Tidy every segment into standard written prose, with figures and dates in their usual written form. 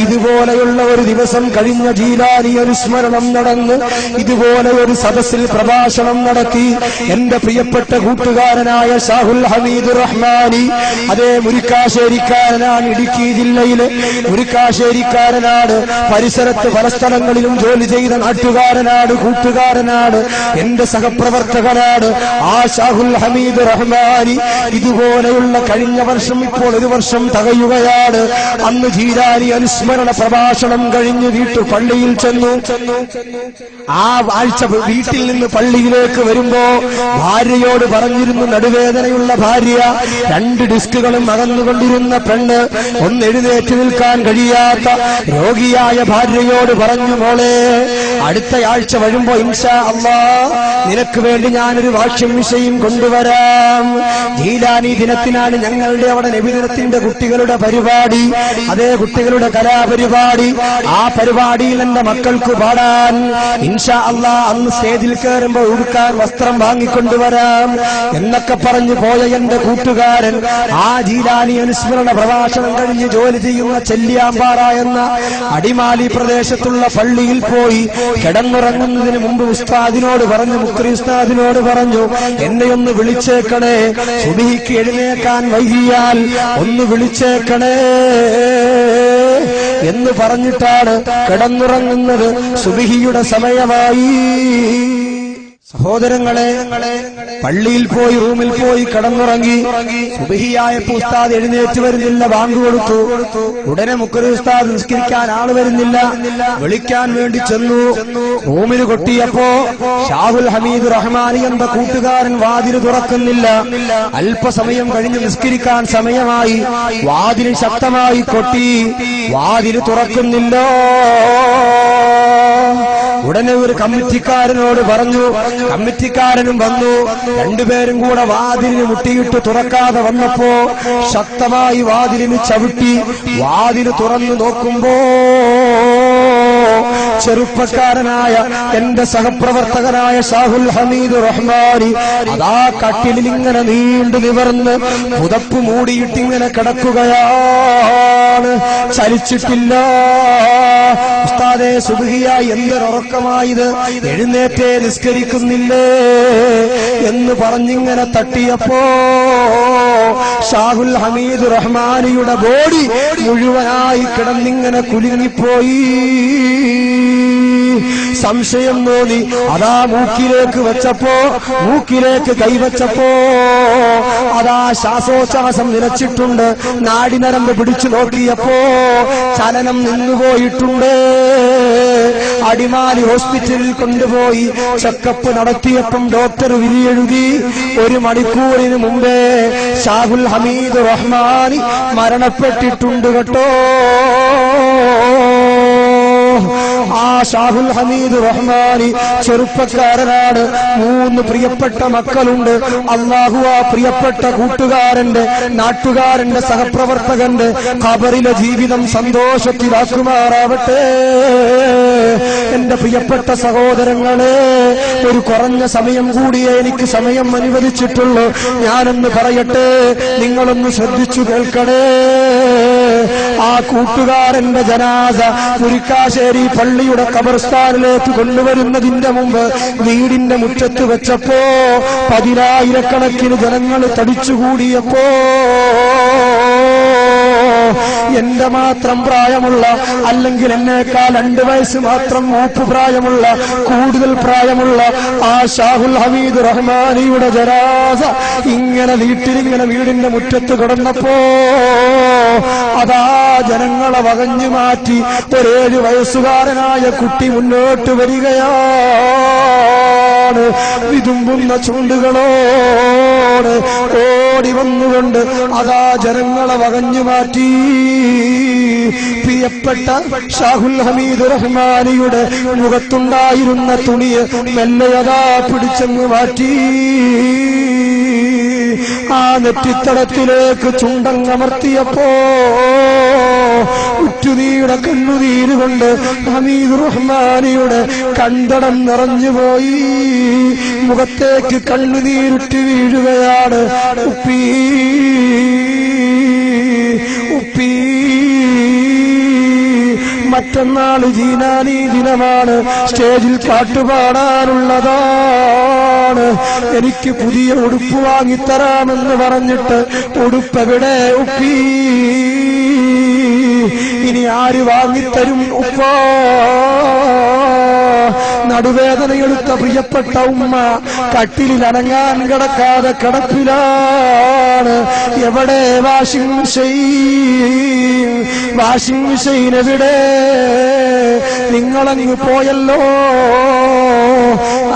ഇതുപോലെയുള്ള ഒരു ദിവസം കഴിഞ്ഞ ജീലാനി അനുസ്മരണം നടന്ന് ഇതുപോലെ ഒരു സദസ്സിൽ പ്രഭാഷണം നടത്തി എന്റെ പ്രിയപ്പെട്ട കൂട്ടുകാരനായ ഷാഹുൽ ഹമീദ് റഹ്മാനി, അതേ മുരിക്കാശ്ശേരിക്കാരനാണ്, ഇടുക്കി ജില്ലയിലെ മുരിക്കാശ്ശേരിക്കാരനാണ്, പരിസരത്ത് പല സ്ഥലങ്ങളിലും ജോലി ചെയ്ത നാട്ടുകാരനാണ്, കൂട്ടുകാരനാണ്, എന്റെ സഹപ്രവർത്തകനാണ്. ആ ഷാഹുൽ ഹമീദ് റഹ്മാനി ഇതുപോലെയുള്ള കഴിഞ്ഞ വർഷം ഇപ്പോൾ ഒരു വർഷം തികയുകയാണ്. അന്ന് ജീലാനി അനുസ്മരണ പ്രഭാഷണം കഴിഞ്ഞ് പള്ളിയിൽ ചെന്നു. ആ ആഴ്ച വീട്ടിൽ നിന്ന് പള്ളിയിലേക്ക് വരുമ്പോ ഭാര്യയോട് പറഞ്ഞിരുന്നു, നടുവേദനയുള്ള ഭാര്യ, 2 ഡിസ്കുകളും അകന്നുകൊണ്ടിരുന്ന പെണ്ണ്, ഒന്ന് എഴുന്നേറ്റ് നിൽക്കാൻ കഴിയാത്ത രോഗിയായ ഭാര്യയോട് പറഞ്ഞു, മോളെ അടുത്തയാഴ്ച വരുമ്പോ ഇൻഷാ അല്ലാഹ് നിനക്ക് വേണ്ടി ഞാനൊരു വാക്യം വിഷയം കൊണ്ടുവരാം. ജീലാനി ദിനത്തിനാണ് ഞങ്ങളുടെ അവിടെ നബിദിനത്തിന്റെ കുട്ടികളുടെ പരിപാടി, അതേ കുട്ടികളുടെ കലാപരിപാടി. ആ പരിപാടിയിൽ എന്റെ മക്കൾക്ക് പാടാൻ ഇൻഷാ അല്ലാഹ് അന്ന് സ്റ്റേജിൽ കയറുമ്പോ ഉടുക്കാൻ വസ്ത്രം വാങ്ങിക്കൊണ്ടുവരാം എന്നൊക്കെ പറഞ്ഞു പോയ എന്റെ കൂട്ടുകാരൻ ആ ജീലാനി അനുസ്മരണ പ്രഭാഷണം കഴിഞ്ഞ് ജോലി ചെയ്യുന്ന ചെല്ലിയാമ്പാറ എന്ന അടിമാലി പ്രദേശത്തുള്ള പള്ളിയിൽ പോയി കിടന്നുറങ്ങുന്നതിന് മുമ്പ് ഉസ്താദിനോട് പറഞ്ഞു, മുക്രി ഉസ്താദിനോട് പറഞ്ഞു, എന്നെ ഒന്ന് വിളിച്ചേക്കണേ, സുബഹിക്ക് എഴുന്നേക്കാൻ വൈകിയാൽ ഒന്ന് വിളിച്ചേക്കണേ എന്ന് പറഞ്ഞിട്ടാണ് കിടന്നുറങ്ങുന്നത്. സുബഹിയുടെ സമയമായി. സഹോദരങ്ങളെ, പള്ളിയിൽ പോയി റൂമിൽ പോയി കിടന്നുറങ്ങി. സുബഹിയായപ്പോ ഉസ്താദ് എഴുന്നേറ്റ് വരുന്നില്ല, ബാങ്ക് കൊടുത്തു. ഉടനെ മുക്കറി ഉസ്താദ് നിസ്കരിക്കാൻ ആള് വരുന്നില്ല. വിളിക്കാൻ വേണ്ടി ചെന്നു. റൂമിന് കൊട്ടിയപ്പോ ഷാഹുൽ ഹമീദ് റഹ്മാനി എന്ന കൂട്ടുകാരൻ വാതിൽ തുറക്കുന്നില്ല. അല്പസമയം കഴിഞ്ഞ് നിസ്കരിക്കാൻ സമയമായി. വാതിൽ ശക്തമായി കൊട്ടി, വാതിൽ തുറക്കുന്നില്ല. ഉടനെ ഒരു കമ്മിറ്റിക്കാരനോട് പറഞ്ഞു. കമ്മിറ്റിക്കാരനും വന്നു. 2 പേരും കൂടെ വാതിലിന് മുട്ടിയിട്ട് തുറക്കാതെ വന്നപ്പോ ശക്തമായി വാതിലിന് ചവിട്ടി. വാതിൽ തുറന്നു നോക്കുമ്പോ ചെറുപ്പക്കാരനായ എന്റെ സഹപ്രവർത്തകനായ ഷാഹുൽ ഹമീദ് റഹ്മാനി അതാ കട്ടിലിൽ ഇങ്ങനെ നീണ്ടു നിവർന്ന് പുതപ്പ് മൂടിയിട്ടിങ്ങനെ കിടക്കുകയാണ്, ചലിച്ചിട്ടില്ല. ഉസ്താദേ, സുബ്ഹിയായി എന്തൊരുറക്കമായത്, എഴുന്നേറ്റേ നിസ്കരിക്കുന്നില്ലേ എന്ന് പറഞ്ഞിങ്ങനെ തട്ടിയപ്പോ ഷാഹുൽ ഹമീദ് റഹ്മാനിയുടെ ബോഡി മുഴുവനായി കിടന്നിങ്ങനെ കുലുങ്ങിപ്പോയി. സംശയം തോന്നി. അതാ മൂക്കിലേക്ക് വെച്ചപ്പോ, മൂക്കിലേക്ക് കൈവച്ചപ്പോ അതാ ശ്വാസോച്ഛ്വാസം നിലച്ചിട്ടുണ്ട്. നാഡിനരമ്പ് പിടിച്ചു നോക്കിയപ്പോ ചലനം നിന്നുപോയിട്ടുണ്ട്. അടിമാലി ഹോസ്പിറ്റലിൽ കൊണ്ടുപോയി ചെക്കപ്പ് നടത്തിയപ്പം ഡോക്ടർ വിധിയെഴുതി 1 മണിക്കൂറിന് മുമ്പേ ഷാഹുൽ ഹമീദ് റഹ്മാനി മരണപ്പെട്ടിട്ടുണ്ട് കേട്ടോ. ആ ഷാഹുൽ ഹമീദ് റഹ്മാനി ചെറുപ്പക്കാരനാണ്. 3 പ്രിയപ്പെട്ട മക്കളുണ്ട്. അല്ലാഹു ആ പ്രിയപ്പെട്ട കൂട്ടുകാരന്റെ, നാട്ടുകാരന്റെ, സഹപ്രവർത്തകന്റെ ഖബറിലെ ജീവിതം സന്തോഷത്തിലാക്കുമാറാവട്ടെ. എന്റെ പ്രിയപ്പെട്ട സഹോദരങ്ങളെ, ഒരു കുറഞ്ഞ സമയം കൂടിയേ എനിക്ക് സമയം അനുവദിച്ചിട്ടുള്ളൂ. ഞാനൊന്ന് പറയട്ടെ, നിങ്ങളൊന്ന് ശ്രദ്ധിച്ചു കേൾക്കണേ. ആ കൂട്ടുകാരന്റെ ജനാസ മുരിക്കാശ്ശേരി പള്ളിയുടെ ഖബർസ്ഥാനിലേക്ക് കൊണ്ടുവരുന്നതിന്റെ മുമ്പ് വീടിന്റെ മുറ്റത്ത് വെച്ചപ്പോ 10,000-കണക്കിന് ജനങ്ങൾ തടിച്ചുകൂടിയപ്പോ എന്റെ മാത്രം പ്രായമുള്ള, അല്ലെങ്കിൽ എന്നേക്കാൾ 2 വയസ്സ് മാത്രം മൂപ്പ് പ്രായമുള്ള, കൂടുതൽ പ്രായമുള്ള ആ ഷാഹുൽ ഹമീദ് റഹ്മാനിയുടെ ജനാസ ഇങ്ങനെ വീട്ടിലിങ്ങനെ വീടിന്റെ മുറ്റത്ത് കിടന്നപ്പോ അതാ ജനങ്ങളെ വകഞ്ഞു മാറ്റി 7 വയസ്സുകാരനായ കുട്ടി മുന്നോട്ട് വരികയാണ്. വിതുമ്പുന്ന ചുണ്ടുകളോട് ഓടി വന്നുകൊണ്ട് അതാ ജനങ്ങളെ വകഞ്ഞു മാറ്റി. പ്രിയപ്പെട്ട ഷാഹുൽ ഹമീദ് റഹ്മാനിയുടെ മുഖത്തുണ്ടായിരുന്ന തുണിയെ മെല്ലയതാ പിടിച്ചങ്ങ് മാറ്റി. ആ നെറ്റിത്തടത്തിലേക്ക് ചുണ്ടങ്ങമർത്തിയപ്പോ ഉറ്റുനീയുടെ കണ്ണുനീരുകൊണ്ട് ഹമീദ് റഹ്മാനിയുടെ കണ്ടടം നിറഞ്ഞുപോയി. മുഖത്തേക്ക് കണ്ണുനീരുറ്റി വീഴുകയാണ്. ഉപ്പീ ഉപ്പീ മറ്റന്നാൾ ജീലാനി ദിനമാണ്, സ്റ്റേജിൽ പാട്ടുപാടാനുള്ളതാണ്. എനിക്ക് പുതിയ ഉടുപ്പ് വാങ്ങിത്തരാമെന്ന് പറഞ്ഞിട്ട് ഉടുപ്പെവിടെ ഉപ്പി? ഇനി ആര് വാങ്ങിത്തരും ഉപ്പ? നടുവേദനയെടുത്ത പ്രിയപ്പെട്ട ഉമ്മ കട്ടിലിൽ അനങ്ങാൻ കിടക്കാതെ കിടപ്പിലാണ്. എവിടെ വാഷിംഗ് മെഷീൻ? വാഷിംഗ് മെഷീൻ എവിടെ? നിങ്ങളങ്ങ് പോയല്ലോ.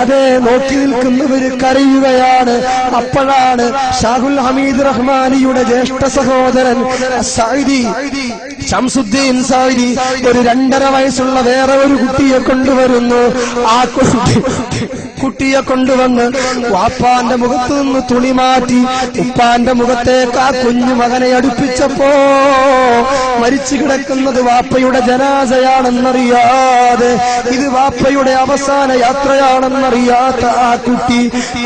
അതെ, നോക്കി നിൽക്കുന്നവര് കരയുകയാണ്. അപ്പോഴാണ് ഷാഹുൽ ഹമീദ് റഹ്മാനിയുടെ ജ്യേഷ്ഠ സഹോദരൻ സൈദി ശംസുദ്ദീൻ സൈദി ഒരു 2.5 വയസ്സുള്ള വേറെ ഒരു കുട്ടിയെ കൊണ്ടുവരുന്നു. ആ കുട്ടിയെ കൊണ്ടുവന്ന് വാപ്പാന്റെ മുഖത്തു നിന്ന് തുണി മാറ്റി ഉപ്പാന്റെ മുഖത്തേക്ക് ആ കുഞ്ഞു മകനെ അടുപ്പിച്ചപ്പോ മരിച്ചു കിടക്കുന്നത് വാപ്പയുടെ ജനാസയാണെന്നറിയാതെ, ഇത് വാപ്പയുടെ അവസാന യാത്രയാണെന്നറിയാത്ത ആ കുട്ടി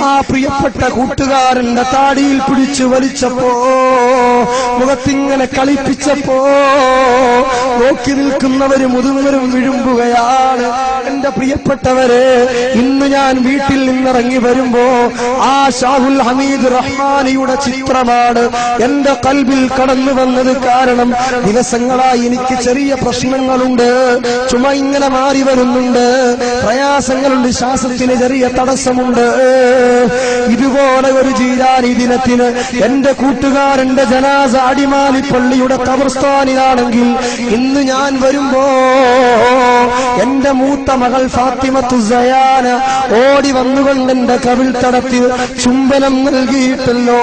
ആ പ്രിയപ്പെട്ട കൂട്ടുകാരന്റെ താടിയിൽ പിടിച്ചു വലിച്ചപ്പോ, മുഖത്തിങ്ങനെ കളിപ്പിച്ചപ്പോ നോക്കി നിൽക്കുന്നവര് മുതിർന്നവരും വിഴുമ്പുകയാണ്. എന്റെ പ്രിയപ്പെട്ടവരെ, ഇന്ന് ഞാൻ വീട്ടിൽ നിന്നിറങ്ങി വരുമ്പോ ആ ഷാഹുൽ ഹമീദ് റഹ്മാനിയുടെ ചിത്രമാണ് എന്റെ കൽബിൽ കടന്നു വന്നത്. കാരണം ദിവസങ്ങളായി എനിക്ക് ചെറിയ പ്രശ്നങ്ങളുണ്ട്, ചുമ ഇങ്ങനെ മാറി വരുന്നുണ്ട്, പ്രയാസങ്ങളുണ്ട്, ശ്വാസത്തിന് ചെറിയ തടസ്സമുണ്ട്. ഇതുപോലെ ഒരു ജീലാനി ദിനത്തിന് എന്റെ കൂട്ടുകാരന്റെ ജനാസ അടിമാലി പള്ളിയുടെ ഖബർസ്ഥാനിലാണെങ്കിൽ ഇന്ന് ഞാൻ വരുമ്പോ എന്റെ മൂത്ത മകൾ ഫാത്തിമത്തു സയാന ഓടി വന്നുകൊണ്ട് എന്റെ കവിൾ തടത്തിൽ ചുംബനം നൽകിയിട്ടല്ലോ.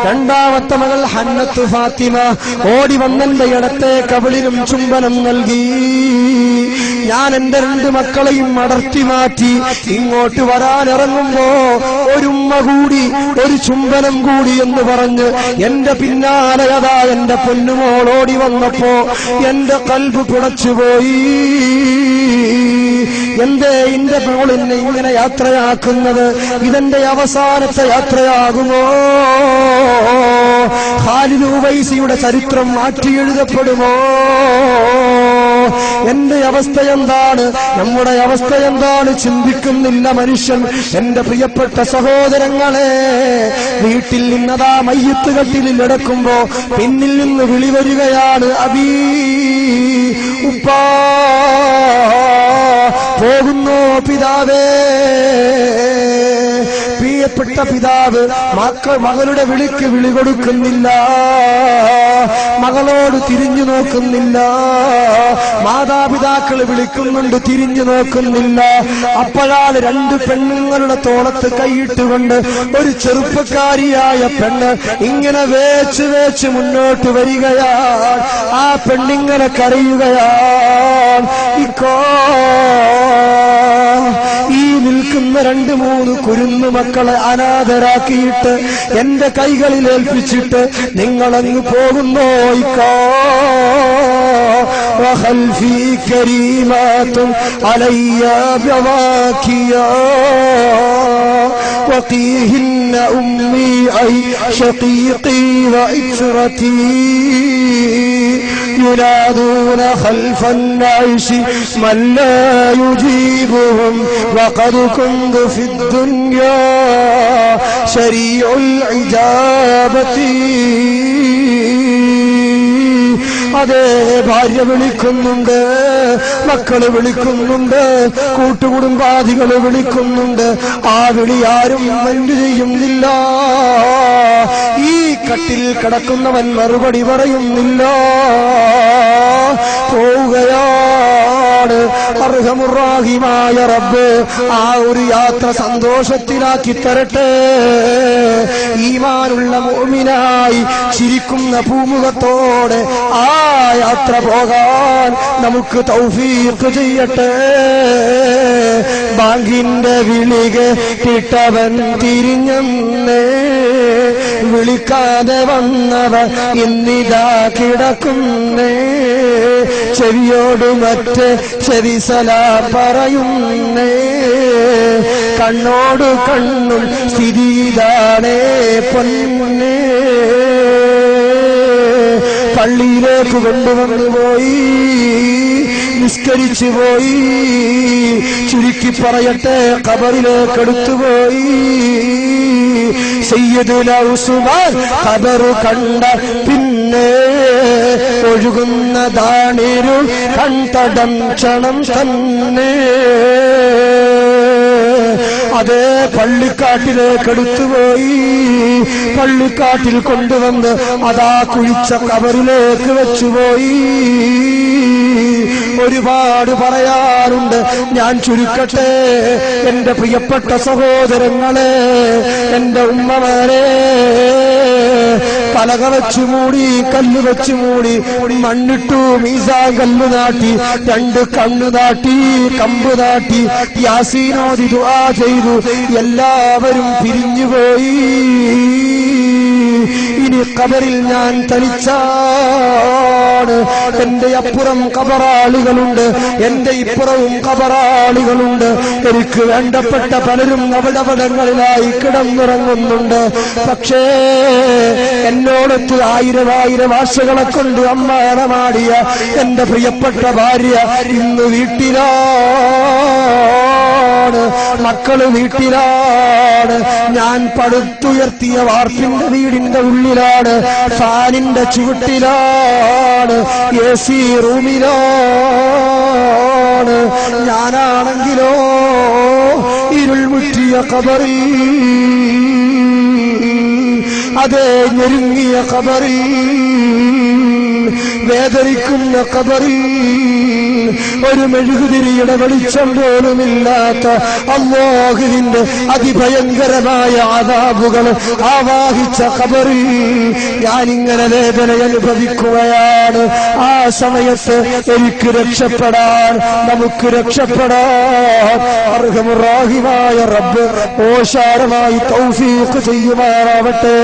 രണ്ടാമത്തെ മകൾ ഹന്നത്തു ഫാത്തിമ ഓടി വന്നെന്റെ ഇടത്തെ കവിളിലും ചുംബനം നൽകി. ഞാൻ എന്റെ 2 മക്കളെയും അടർത്തി മാറ്റി ഇങ്ങോട്ട് വരാനിറങ്ങുമ്പോ ഒരുമ്മ കൂടി, ഒരു ചുംബനം കൂടി എന്ന് പറഞ്ഞ് എന്റെ പിന്നാലെ അതാ എന്റെ പൊന്നുമോൾ ഓടി വന്നപ്പോ എന്റെ കൽബ് പിടച്ചുപോയി. എന്തേ എന്റെ മോളിനെ ഇങ്ങനെ യാത്രയാക്കുന്നത്? ഇതെന്റെ അവസാനത്തെ യാത്രയാകുമോ? ഖാലിദ് ഉവൈസിയുടെ ചരിത്രം മാറ്റിയെഴുതപ്പെടുമോ? എന്റെ അവസ്ഥ എന്താണ്? നമ്മുടെ അവസ്ഥ എന്താണ്? ചിന്തിക്കുന്നില്ല മനുഷ്യൻ. എന്റെ പ്രിയപ്പെട്ട സഹോദരങ്ങളെ, വീട്ടിൽ നിന്നതാ മയ്യത്ത് കട്ടിലിൽ കിടക്കുമ്പോ പിന്നിൽ നിന്ന് വിളി വരികയാണ്, അബീ, ഉപ്പാ, പോകുന്നു പിതാവേ. പ്രിയപ്പെട്ട പിതാവ് മകളുടെ വിളിക്ക് വിളി കൊടുക്കുന്നില്ല, മകളോട് തിരിഞ്ഞു നോക്കുന്നില്ല. മാതാപിതാക്കൾ വിളിക്കുന്നുണ്ട്, തിരിഞ്ഞു നോക്കുന്നില്ല. അപ്പോഴാണ് 2 പെണ്ണുങ്ങളുടെ തോളത്ത് കൈയിട്ടുകൊണ്ട് ഒരു ചെറുപ്പക്കാരിയായ പെണ്ണ് ഇങ്ങനെ വേച്ച് വേച്ച് മുന്നോട്ട് വരികയാണ്. ആ പെണ്ണിങ്ങനെ കരയുകയാണ്. ഈ നിൽക്കുന്ന 2-3 കുരുന്നു മക്കളെ അനാഥരാക്കിയിട്ട് എന്റെ കൈകളിൽ ഏൽപ്പിച്ചിട്ട് നിങ്ങളങ്ങ് പോകുന്നോ? وخلفي كريمات علي بواكيا وقيهن أمي أي شقيقي وإثرتي ينادون خلف النعش من لا يجيبهم وقد كنت في الدنيا شريع العجابة. അതേ, ഭാര്യ വിളിക്കുന്നുണ്ട്, മക്കള് വിളിക്കുന്നുണ്ട്, കൂട്ടുകുടുംബാദികള് വിളിക്കുന്നുണ്ട്. ആ വിളി ആരും മൈൻഡ് ചെയ്യുന്നില്ല. ഈ കട്ടിൽ കിടക്കുന്നവൻ മറുപടി പറയുന്നില്ല. പോവുകയാണ്. അർഹമുറാഹിമായ റബ്ബ് ആ ഒരു യാത്ര സന്തോഷത്തിലാക്കി തരട്ടെ. ഈമാനുള്ള മുഅ്മിനായി ചിരിക്കുന്ന പൂമുഖത്തോടെ ആ യാത്ര പോകാൻ നമുക്ക് തൗഫീഖ് ചെയ്യട്ടെ. ബാങ്കിന്റെ വിളി കേട്ടവൻ തിരിഞ്ഞെന്നേ, വിളിക്കാതെ വന്നവൻ ഇന്നിതാ കിടക്കുന്നേ. ചെവിയോട് മറ്റേ ചെവി സലാം പറയുന്നേ. കണ്ണോട് കണ്ണും സ്ഥിതിയിതാണേ പൊന്നേ. പള്ളിയിലേക്ക് കൊണ്ടുവന്നു പോയി, നിസ്കരിച്ചു പോയി. ചുരുക്കി പറയട്ടെ, ഖബറിലേക്ക് എടുത്തുപോയി. സയ്യിദുന ഉസ്മാൻ ഖബർ കണ്ട പിന്നെ ഒഴുകുന്നതാണിരു കൺതടം ക്ഷണം തന്നെ. അതേ പള്ളിക്കാട്ടിലേക്ക് എടുത്തുപോയി. പള്ളിക്കാട്ടിൽ കൊണ്ടുവന്ന് അതാ കുഴിച്ച ഖബറിലേക്ക് വെച്ചുപോയി. ഒരുപാട് പറയാറുണ്ട്, ഞാൻ ചുരുക്കട്ടെ. എന്റെ പ്രിയപ്പെട്ട സഹോദരങ്ങളെ, എന്റെ ഉമ്മമാരെ, പലക വെച്ചു മൂടി, കല്ല് വെച്ചു മൂടി, മണ്ണിട്ടു, മീസാൻ കല്ല് നാട്ടി, 2 കണ്ണ് നാട്ടി, കമ്പ് നാട്ടി, യാസീനോദി ദുആ ചെയ്തു. എല്ലാവരും പിരിഞ്ഞുപോയി. ഇനി ഖബറിൽ ഞാൻ തനിച്ചാണ്. എന്റെ അപ്പുറം ഖബറാളികളുണ്ട്, എന്റെ ഇപ്പുറവും ഖബറാളികളുണ്ട്. എനിക്ക് വേണ്ടപ്പെട്ട പലരും അവിടങ്ങളിലായി കിടന്നുറങ്ങുന്നുണ്ട്. പക്ഷേ എന്നോടൊത്ത് 1000 ഭാഷകളെ കൊണ്ട് അമ്മാനമാടിയ എന്റെ പ്രിയപ്പെട്ട ഭാര്യ ഇന്ന് വീട്ടിലാണ്, മക്കള് വീട്ടിലാണ്. ഞാൻ പടുത്തുയർത്തിയ വാർപ്പിന്റെ വീടിന്റെ ഉള്ളിലാണ്, ഫാനിന്റെ ചുവട്ടിലാണ്, AC റൂമിലാണ്. ഞാനാണെങ്കിലോ ഇരുൾ മുറ്റിയ ഖബറിൽ, അതേ ഞെരുങ്ങിയ ഖബറിൽ, വേദനിക്കുന്ന ഖബറിൽ, ഒരു മെഴുകുതിരിയുടെ വെളിച്ചം പോലുമില്ലാത്ത അല്ലാഹുവിന്റെ അതിഭയങ്കരമായ അദാബുകൾ ആവാഹിച്ച ഖബറിൽ ഞാനിങ്ങനെ വേദന അനുഭവിക്കുകയാണ്. ആ സമയത്ത് എനിക്ക് രക്ഷപ്പെടാൻ, നമുക്ക് രക്ഷപ്പെടാൻ അർഹമുർ റഹീമായ റബ്ബ് ഓശാരമായി തൗഫീഖ് ചെയ്യുമാറാവട്ടെ.